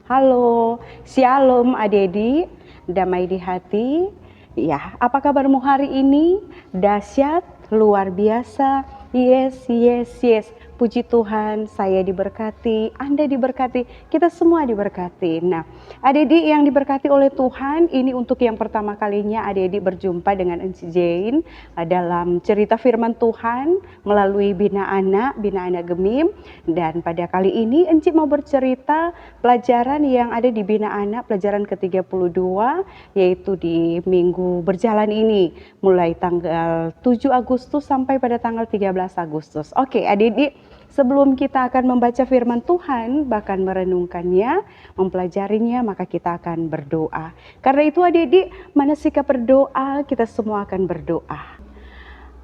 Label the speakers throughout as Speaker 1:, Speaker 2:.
Speaker 1: Halo, Shalom adik-adik, damai di hati. Ya, apa kabarmu hari ini? Dahsyat, luar biasa. Yes, yes, yes. Puji Tuhan, saya diberkati, Anda diberkati, kita semua diberkati. Nah, adik-adik yang diberkati oleh Tuhan, ini untuk yang pertama kalinya adik-adik berjumpa dengan Enci Jane dalam cerita firman Tuhan melalui Bina Anak Gemim. Dan pada kali ini Enci mau bercerita pelajaran yang ada di Bina Anak, pelajaran ke-32, yaitu di minggu berjalan ini, mulai tanggal 7 Agustus sampai pada tanggal 13 Agustus. Oke, adik-adik, sebelum kita akan membaca firman Tuhan, bahkan merenungkannya, mempelajarinya, maka kita akan berdoa. Karena itu adik-adik, mana sikap berdoa, kita semua akan berdoa.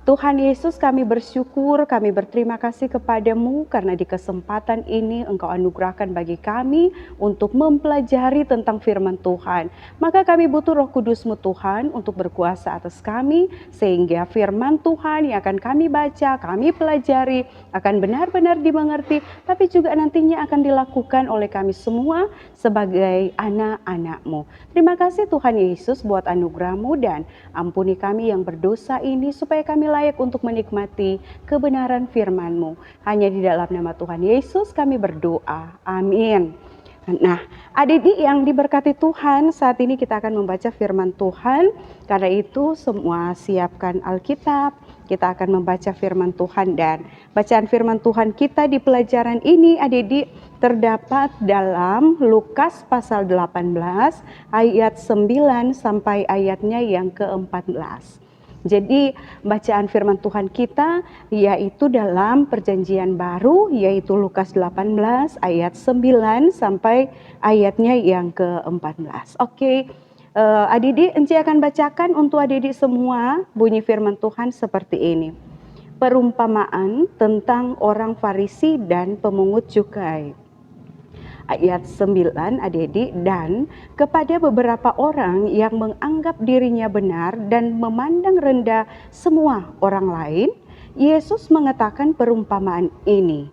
Speaker 1: Tuhan Yesus, kami bersyukur, kami berterima kasih kepadamu karena di kesempatan ini Engkau anugerahkan bagi kami untuk mempelajari tentang firman Tuhan. Maka kami butuh Roh Kudus-Mu Tuhan untuk berkuasa atas kami, sehingga firman Tuhan yang akan kami baca, kami pelajari, akan benar-benar dimengerti, tapi juga nantinya akan dilakukan oleh kami semua sebagai anak-anak-Mu. Terima kasih Tuhan Yesus buat anugerah-Mu, dan ampuni kami yang berdosa ini supaya kami layak untuk menikmati kebenaran firman-Mu. Hanya di dalam nama Tuhan Yesus kami berdoa. Amin. Nah, adik-adik yang diberkati Tuhan, saat ini kita akan membaca firman Tuhan. Karena itu semua siapkan Alkitab, kita akan membaca firman Tuhan, dan bacaan firman Tuhan kita di pelajaran ini adik-adik terdapat dalam Lukas pasal 18 ayat 9 sampai ayatnya yang ke-14. Jadi bacaan firman Tuhan kita yaitu dalam perjanjian baru, yaitu Lukas 18 ayat 9 sampai ayatnya yang ke-14. Oke, adik-adik, Enci akan bacakan untuk adik-adik semua. Bunyi firman Tuhan seperti ini. Perumpamaan tentang orang Farisi dan pemungut cukai. Ayat 9 adik-adik, dan kepada beberapa orang yang menganggap dirinya benar dan memandang rendah semua orang lain, Yesus mengatakan perumpamaan ini.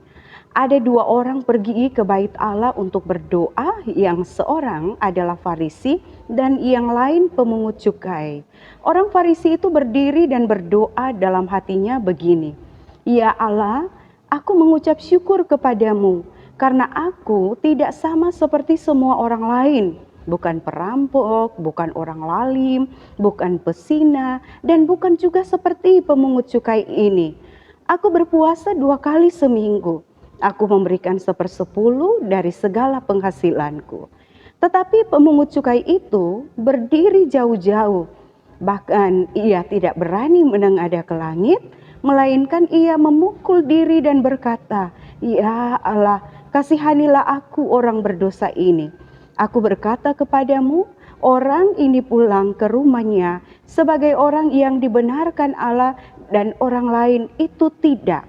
Speaker 1: Ada dua orang pergi ke bait Allah untuk berdoa, yang seorang adalah Farisi dan yang lain pemungut cukai. Orang Farisi itu berdiri dan berdoa dalam hatinya begini, "Ya Allah, aku mengucap syukur kepadamu, karena aku tidak sama seperti semua orang lain, bukan perampok, bukan orang lalim, bukan pesina, dan bukan juga seperti pemungut cukai ini. Aku berpuasa 2 kali seminggu. Aku memberikan 1/10 dari segala penghasilanku." Tetapi pemungut cukai itu berdiri jauh-jauh. Bahkan ia tidak berani menengadah ke langit, melainkan ia memukul diri dan berkata, "Ya Allah, kasihanilah aku orang berdosa ini." Aku berkata kepadamu, orang ini pulang ke rumahnya sebagai orang yang dibenarkan Allah, dan orang lain itu tidak.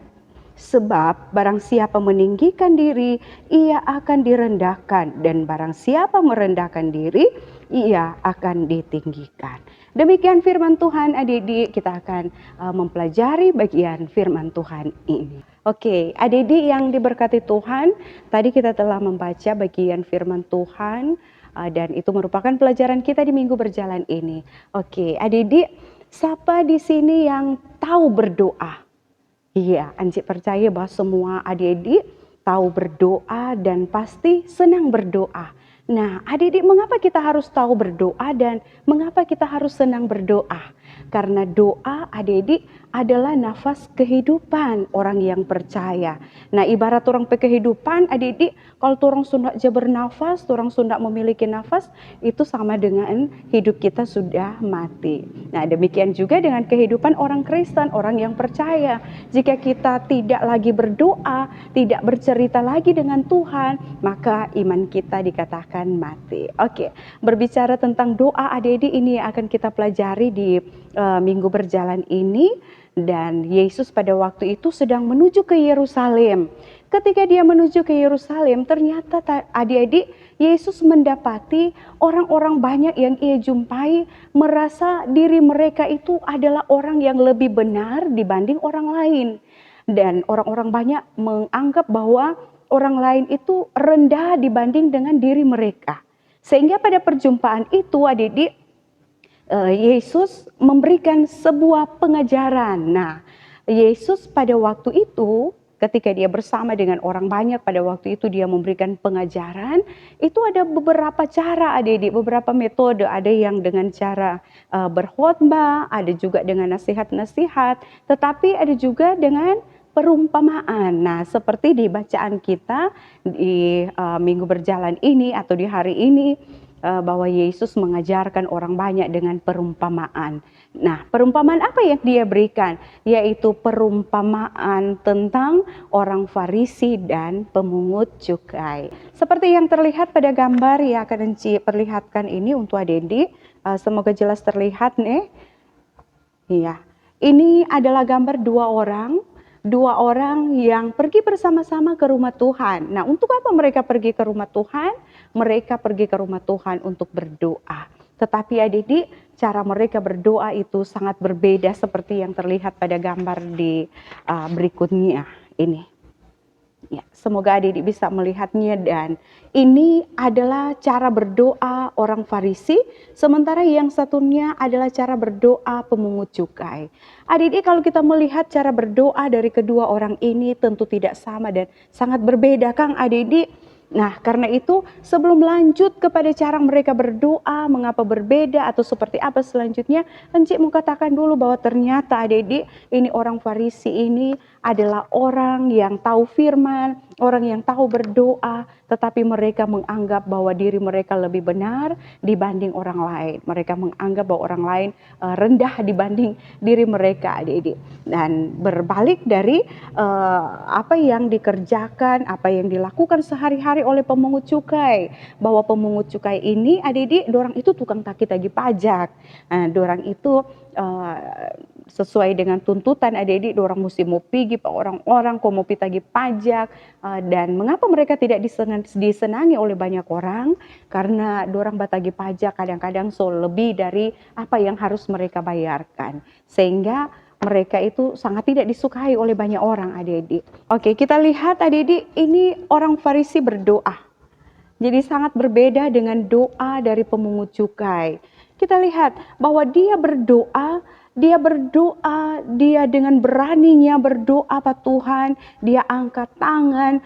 Speaker 1: Sebab barang siapa meninggikan diri, ia akan direndahkan, dan barang siapa merendahkan diri, ia akan ditinggikan. Demikian firman Tuhan adik-adik, kita akan mempelajari bagian firman Tuhan ini. Oke, adik-adik yang diberkati Tuhan, tadi kita telah membaca bagian firman Tuhan, dan itu merupakan pelajaran kita di minggu berjalan ini. Oke, adik-adik, siapa di sini yang tahu berdoa? Iya, Anci percaya bahwa semua adik-adik tahu berdoa dan pasti senang berdoa. Nah, adik-adik, mengapa kita harus tahu berdoa dan mengapa kita harus senang berdoa? Karena doa adik-adik adalah nafas kehidupan orang yang percaya. Nah, ibarat orang kehidupan adik-adik, kalau orang Sunda aja bernafas, orang Sunda memiliki nafas, itu sama dengan hidup kita sudah mati. Nah, demikian juga dengan kehidupan orang Kristen, orang yang percaya. Jika kita tidak lagi berdoa, tidak bercerita lagi dengan Tuhan, maka iman kita dikatakan mati. Oke, berbicara tentang doa adik-adik, ini akan kita pelajari di minggu berjalan ini. Dan Yesus pada waktu itu sedang menuju ke Yerusalem. Ketika dia menuju ke Yerusalem, ternyata adik-adik, Yesus mendapati orang-orang banyak yang ia jumpai merasa diri mereka itu adalah orang yang lebih benar dibanding orang lain. Dan orang-orang banyak menganggap bahwa orang lain itu rendah dibanding dengan diri mereka. Sehingga pada perjumpaan itu adik-adik, Yesus memberikan sebuah pengajaran. Nah, Yesus pada waktu itu ketika dia bersama dengan orang banyak, pada waktu itu dia memberikan pengajaran, itu ada beberapa cara adik-adik, beberapa metode. Ada yang dengan cara berkhotbah, ada juga dengan nasihat-nasihat, tetapi ada juga dengan perumpamaan. Nah, seperti di bacaan kita di minggu berjalan ini atau di hari ini, bahwa Yesus mengajarkan orang banyak dengan perumpamaan. Nah, perumpamaan apa yang dia berikan? Yaitu perumpamaan tentang orang Farisi dan pemungut cukai. Seperti yang terlihat pada gambar yang akan Enci perlihatkan ini untuk adik-adik. Semoga jelas terlihat nih. Iya, ini adalah gambar dua orang yang pergi bersama-sama ke rumah Tuhan. Nah, untuk apa mereka pergi ke rumah Tuhan? Mereka pergi ke rumah Tuhan untuk berdoa. Tetapi adik-adik, cara mereka berdoa itu sangat berbeda seperti yang terlihat pada gambar di berikutnya ini. Ya, semoga adik-adik bisa melihatnya, dan ini adalah cara berdoa orang Farisi, sementara yang satunya adalah cara berdoa pemungut cukai. Adik-adik, kalau kita melihat cara berdoa dari kedua orang ini tentu tidak sama dan sangat berbeda, Kang adik-adik. Nah, karena itu sebelum lanjut kepada cara mereka berdoa, mengapa berbeda atau seperti apa selanjutnya, Encik mau katakan dulu bahwa ternyata adik-adik, ini orang Farisi ini adalah orang yang tahu firman, orang yang tahu berdoa, tetapi mereka menganggap bahwa diri mereka lebih benar dibanding orang lain. Mereka menganggap bahwa orang lain rendah dibanding diri mereka, adik-adik. Dan berbalik dari apa yang dikerjakan, apa yang dilakukan sehari-hari oleh pemungut cukai, bahwa pemungut cukai ini adik-adik, dorang itu tukang tagih-tagih pajak. Dorang itu sesuai dengan tuntutan adik-adik, dorang mesti mau pergi pak orang-orang kok mau tagih pajak. Dan mengapa mereka tidak disenangi oleh banyak orang? Karena dorang batagih pajak kadang-kadang lebih dari apa yang harus mereka bayarkan, sehingga mereka itu sangat tidak disukai oleh banyak orang, adik-adik. Oke, kita lihat adik-adik, ini orang Farisi berdoa. Jadi sangat berbeda dengan doa dari pemungut cukai. Kita lihat bahwa dia berdoa, dia dengan beraninya berdoa Pak Tuhan, dia angkat tangan,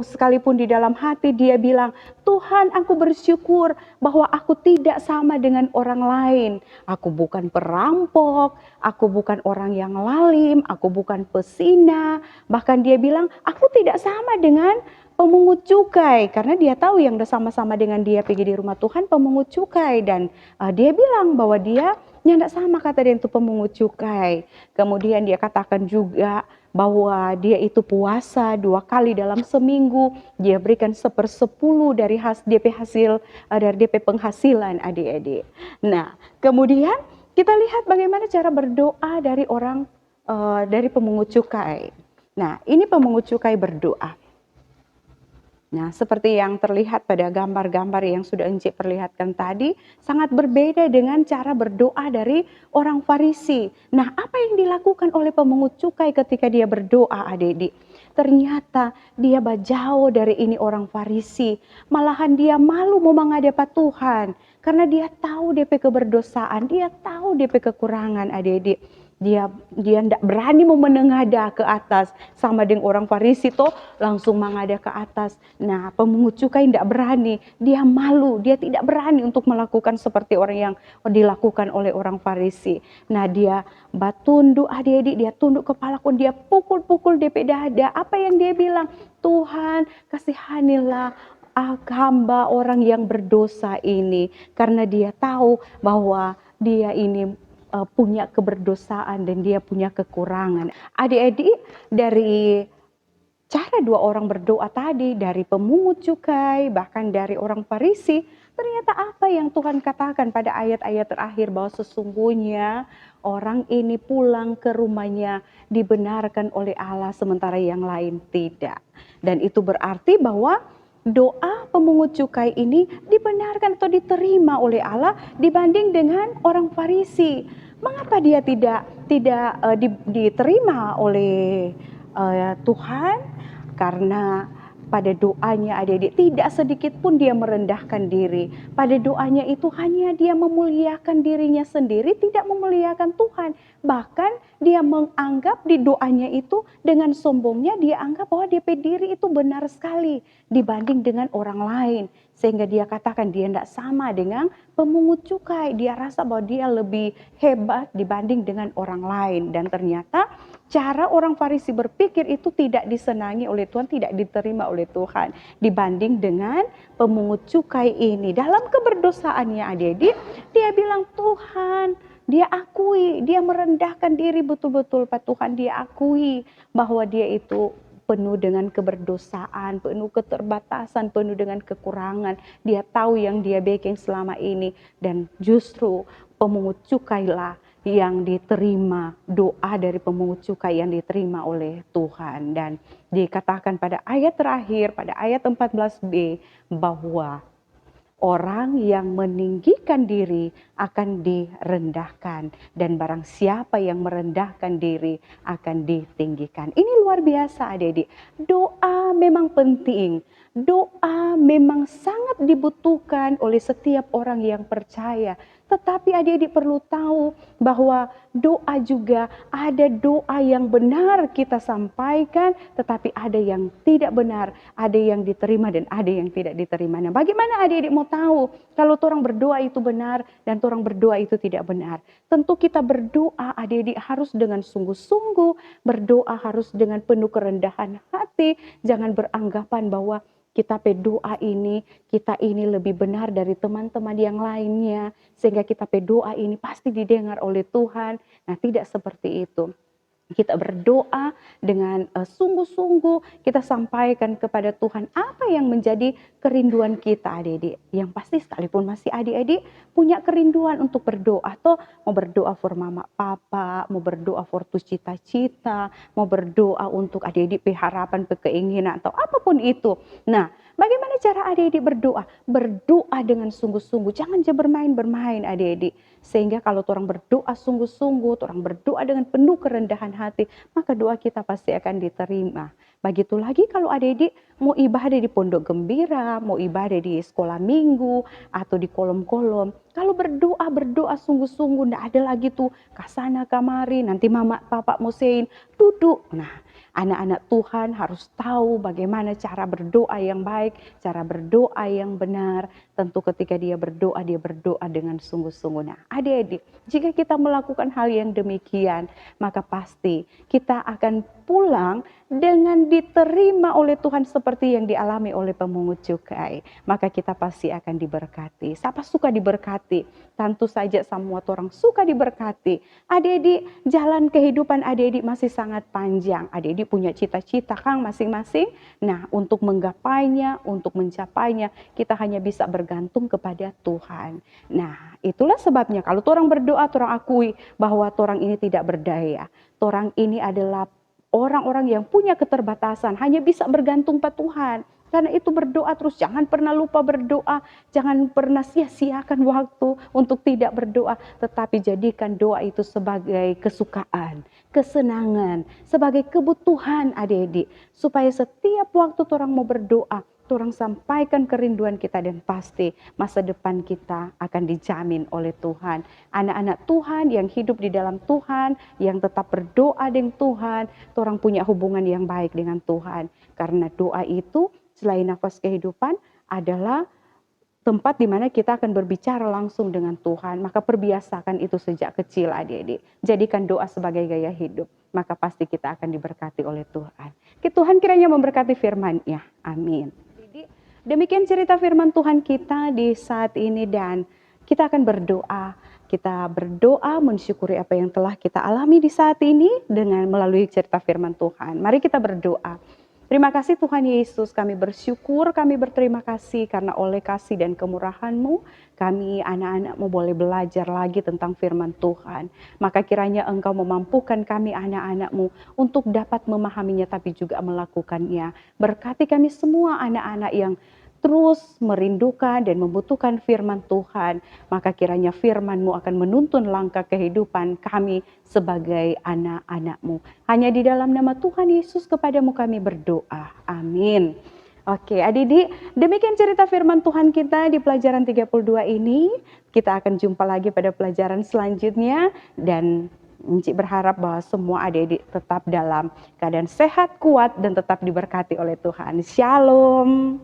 Speaker 1: sekalipun di dalam hati dia bilang, Tuhan, aku bersyukur bahwa aku tidak sama dengan orang lain. Aku bukan perampok, aku bukan orang yang lalim, aku bukan pesina. Bahkan dia bilang, aku tidak sama dengan pemungut cukai, karena dia tahu yang sama-sama dengan dia pergi di rumah Tuhan pemungut cukai, dan dia bilang bahwa dia tidak sama kata dia itu pemungut cukai. Kemudian dia katakan juga bahwa dia itu puasa 2 kali dalam seminggu, dia berikan 1/10 dari DP hasil dari DP penghasilan, adik-adik. Nah, kemudian kita lihat bagaimana cara berdoa dari orang dari pemungut cukai. Nah, ini pemungut cukai berdoa. Nah, seperti yang terlihat pada gambar-gambar yang sudah Encik perlihatkan tadi, sangat berbeda dengan cara berdoa dari orang Farisi. Nah, apa yang dilakukan oleh pemungut cukai ketika dia berdoa, adik-adik? Ternyata dia jauh dari ini orang Farisi. Malahan dia malu mau menghadap Tuhan. Karena dia tahu DP keberdosaan, dia tahu DP kekurangan, adik-adik. Dia tidak berani mau menengadah ke atas, sama dengan orang Farisi toh langsung mengadah ke atas. Nah, pemungut cukai tidak berani, dia malu, dia tidak berani untuk melakukan seperti orang yang dilakukan oleh orang Farisi. Nah, dia tunduk, adik-adik, dia tunduk kepala, dia pukul-pukul DP dada. Apa yang dia bilang? Tuhan, kasihanilah hamba orang yang berdosa ini, karena dia tahu bahwa dia ini punya keberdosaan dan dia punya kekurangan. Adik-adik, dari cara dua orang berdoa tadi, dari pemungut cukai, bahkan dari orang Farisi, ternyata apa yang Tuhan katakan pada ayat-ayat terakhir, bahwa sesungguhnya orang ini pulang ke rumahnya dibenarkan oleh Allah sementara yang lain tidak. Dan itu berarti bahwa doa pemungut cukai ini dibenarkan atau diterima oleh Allah dibanding dengan orang Farisi. Mengapa dia tidak diterima oleh Tuhan? Karena pada doanya adik-adik tidak sedikit pun dia merendahkan diri. Pada doanya itu hanya dia memuliakan dirinya sendiri, tidak memuliakan Tuhan. Bahkan dia menganggap di doanya itu dengan sombongnya dia anggap bahwa DP diri itu benar sekali dibanding dengan orang lain. Sehingga dia katakan dia tidak sama dengan pemungut cukai. Dia rasa bahwa dia lebih hebat dibanding dengan orang lain. Dan ternyata cara orang Farisi berpikir itu tidak disenangi oleh Tuhan, tidak diterima oleh Tuhan. Dibanding dengan pemungut cukai ini. Dalam keberdosaannya adik-adik, dia bilang Tuhan, dia akui, dia merendahkan diri betul-betul Pak Tuhan. Dia akui bahwa dia itu penuh dengan keberdosaan, penuh keterbatasan, penuh dengan kekurangan. Dia tahu yang dia bikin selama ini. Dan justru pemungut cukailah yang diterima, doa dari pemungut cukai yang diterima oleh Tuhan. Dan dikatakan pada ayat terakhir, pada ayat 14b, bahwa orang yang meninggikan diri akan direndahkan, dan barang siapa yang merendahkan diri akan ditinggikan. Ini luar biasa adik-adik. Doa memang penting. Doa memang sangat dibutuhkan oleh setiap orang yang percaya. Tetapi adik-adik perlu tahu bahwa doa juga ada doa yang benar kita sampaikan, tetapi ada yang tidak benar, ada yang diterima dan ada yang tidak diterima. Nah, bagaimana adik-adik mau tahu kalau orang berdoa itu benar dan orang berdoa itu tidak benar? Tentu kita berdoa adik-adik harus dengan sungguh-sungguh, berdoa harus dengan penuh kerendahan hati, jangan beranggapan bahwa kita berdoa ini, kita ini lebih benar dari teman-teman yang lainnya, sehingga kita berdoa ini pasti didengar oleh Tuhan. Nah, tidak seperti itu. Kita berdoa dengan sungguh-sungguh, kita sampaikan kepada Tuhan apa yang menjadi kerinduan kita adik-adik. Yang pasti sekalipun masih adik-adik punya kerinduan untuk berdoa. Atau mau berdoa for mama papa, mau berdoa for tu cita-cita, mau berdoa untuk adik-adik harapan, keinginan atau apapun itu. Nah, bagaimana cara adik-adik berdoa? Berdoa dengan sungguh-sungguh, jangan bermain-bermain adik-adik. Sehingga kalau orang berdoa sungguh-sungguh, orang berdoa dengan penuh kerendahan hati, maka doa kita pasti akan diterima. Begitu lagi kalau adik-adik mau ibadah di pondok gembira, mau ibadah di sekolah minggu, atau di kolom-kolom. Kalau berdoa sungguh-sungguh, tidak ada lagi tuh kasana kamari, nanti mama papa mau sein, duduk. Nah, anak-anak Tuhan harus tahu bagaimana cara berdoa yang baik, cara berdoa yang benar. Tentu ketika dia berdoa dengan sungguh-sungguh. Nah, adik-adik, jika kita melakukan hal yang demikian, maka pasti kita akan pulang dengan diterima oleh Tuhan seperti yang dialami oleh pemungut cukai. Maka kita pasti akan diberkati. Siapa suka diberkati? Tentu saja semua orang suka diberkati. Adik-adik, jalan kehidupan adik-adik masih sangat panjang. Adik-adik punya cita-cita kan masing-masing. Nah, untuk menggapainya, untuk mencapainya, kita hanya bisa bergantung kepada Tuhan. Nah, itulah sebabnya kalau orang berdoa, orang akui bahwa orang ini tidak berdaya. Orang ini adalah orang-orang yang punya keterbatasan, hanya bisa bergantung pada Tuhan. Karena itu berdoa terus, jangan pernah lupa berdoa, jangan pernah sia-siakan waktu untuk tidak berdoa, tetapi jadikan doa itu sebagai kesukaan, kesenangan, sebagai kebutuhan adik-adik, supaya setiap waktu orang mau berdoa, orang sampaikan kerinduan kita dan pasti masa depan kita akan dijamin oleh Tuhan. Anak-anak Tuhan yang hidup di dalam Tuhan, yang tetap berdoa dengan Tuhan, orang punya hubungan yang baik dengan Tuhan. Karena doa itu selain nafas kehidupan adalah tempat di mana kita akan berbicara langsung dengan Tuhan. Maka perbiasakan itu sejak kecil adik-adik. Jadikan doa sebagai gaya hidup. Maka pasti kita akan diberkati oleh Tuhan. Tuhan kiranya memberkati firman-Nya. Amin. Demikian cerita firman Tuhan kita di saat ini, dan kita akan berdoa. Kita berdoa mensyukuri apa yang telah kita alami di saat ini dengan melalui cerita firman Tuhan. Mari kita berdoa. Terima kasih Tuhan Yesus, kami bersyukur, kami berterima kasih karena oleh kasih dan kemurahan-Mu, kami anak-anak-Mu boleh belajar lagi tentang firman Tuhan. Maka kiranya Engkau memampukan kami anak-anak-Mu untuk dapat memahaminya tapi juga melakukannya. Berkati kami semua anak-anak yang terus merindukan dan membutuhkan firman Tuhan, maka kiranya firman-Mu akan menuntun langkah kehidupan kami sebagai anak-anak-Mu. Hanya di dalam nama Tuhan Yesus kepadamu kami berdoa. Amin. Oke, adik-adik, demikian cerita firman Tuhan kita di pelajaran 32 ini. Kita akan jumpa lagi pada pelajaran selanjutnya dan Enci berharap bahwa semua adik-adik tetap dalam keadaan sehat, kuat, dan tetap diberkati oleh Tuhan. Shalom.